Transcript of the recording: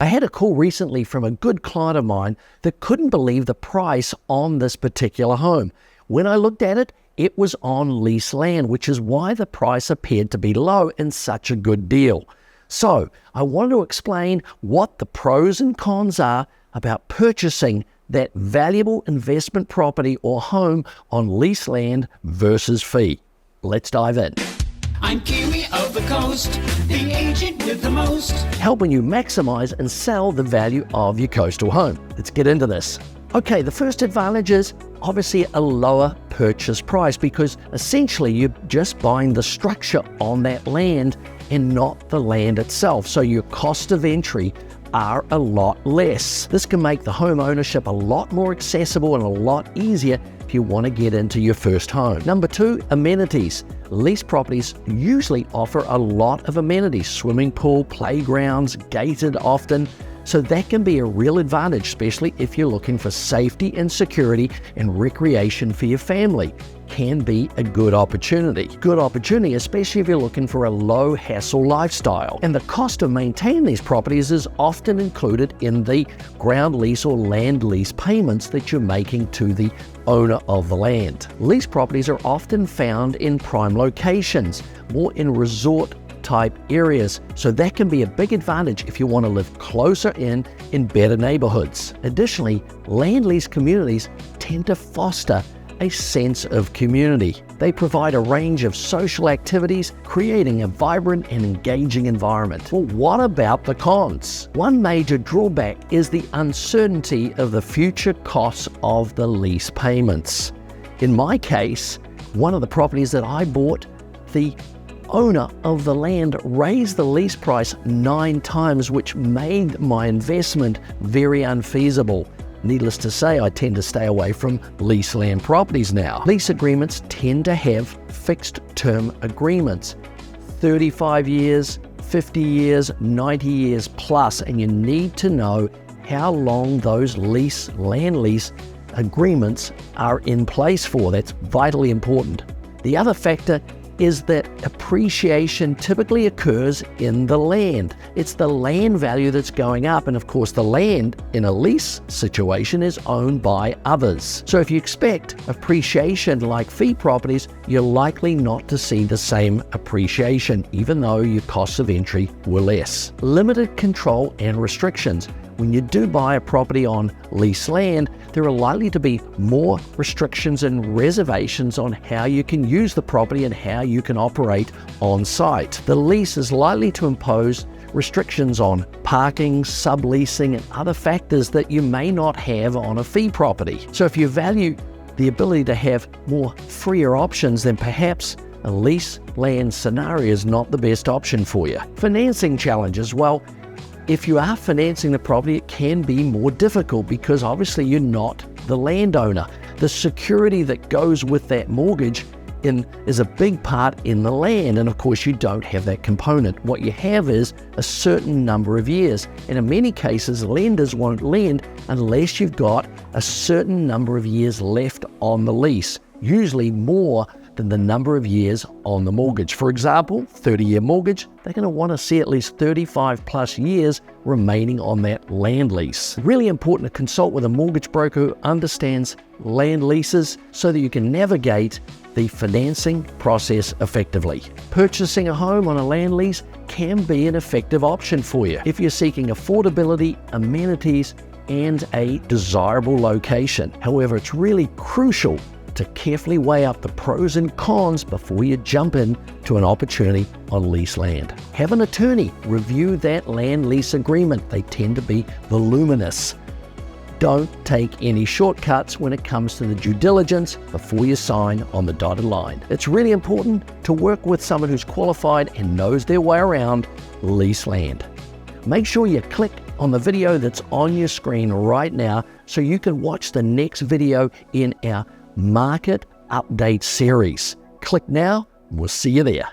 I had a call recently from a good client of mine that couldn't believe the price on this particular home. When I looked at it, it was on lease land, which is why the price appeared to be low and such a good deal. So I wanted to explain what the pros and cons are about purchasing that valuable investment property or home on lease land versus fee. Let's dive in. I'm Kiwi of the coast, the agent with the most. Helping you maximize and sell the value of your coastal home. Let's get into this. Okay, the first advantage is obviously a lower purchase price because essentially you're just buying the structure on that land and not the land itself. So your cost of entry are a lot less. This can make the home ownership a lot more accessible and a lot easier if you want to get into your first home. Number two, amenities. Lease properties usually offer a lot of amenities, swimming pool, playgrounds, gated often. So that can be a real advantage, especially if you're looking for safety and security and recreation for your family. Can be a good opportunity. Good opportunity, especially if you're looking for a low hassle lifestyle. And the cost of maintaining these properties is often included in the ground lease or land lease payments that you're making to the owner of the land. Lease properties are often found in prime locations, more in resort type areas, so that can be a big advantage if you want to live closer in better neighborhoods. Additionally, land lease communities tend to foster a sense of community. They provide a range of social activities, creating a vibrant and engaging environment. Well, what about the cons? One major drawback is the uncertainty of the future costs of the lease payments. In my case, one of the properties that I bought, the owner of the land raised the lease price 9 times, which made my investment very unfeasible. Needless to say, I tend to stay away from lease land properties now. Lease agreements tend to have fixed term agreements, 35 years, 50 years, 90 years plus, and you need to know how long those land lease agreements are in place for. That's vitally important. The other factor is that appreciation typically occurs in the land. It's the land value that's going up, and of course the land in a lease situation is owned by others. So if you expect appreciation like fee properties, you're likely not to see the same appreciation, even though your costs of entry were less. Limited control and restrictions. When you do buy a property on lease land, there are likely to be more restrictions and reservations on how you can use the property and how you can operate on site. The lease is likely to impose restrictions on parking, subleasing, and other factors that you may not have on a fee property. So if you value the ability to have more freer options, then perhaps a lease land scenario is not the best option for you. Financing challenges. Well, if you are financing the property, it can be more difficult because obviously you're not the landowner. The security that goes with that mortgage is a big part in the land, and of course you don't have that component. What you have is a certain number of years, and in many cases lenders won't lend unless you've got a certain number of years left on the lease, usually more than the number of years on the mortgage. For example, 30-year mortgage, they're going to want to see at least 35 plus years remaining on that land lease. Really important to consult with a mortgage broker who understands land leases so that you can navigate the financing process effectively. Purchasing a home on a land lease can be an effective option for you if you're seeking affordability, amenities, and a desirable location. However, it's really crucial to carefully weigh up the pros and cons before you jump in to an opportunity on lease land. Have an attorney review that land lease agreement. They tend to be voluminous. Don't take any shortcuts when it comes to the due diligence before you sign on the dotted line. It's really important to work with someone who's qualified and knows their way around lease land. Make sure you click on the video that's on your screen right now so you can watch the next video in our Market Update series. Click now, and we'll see you there.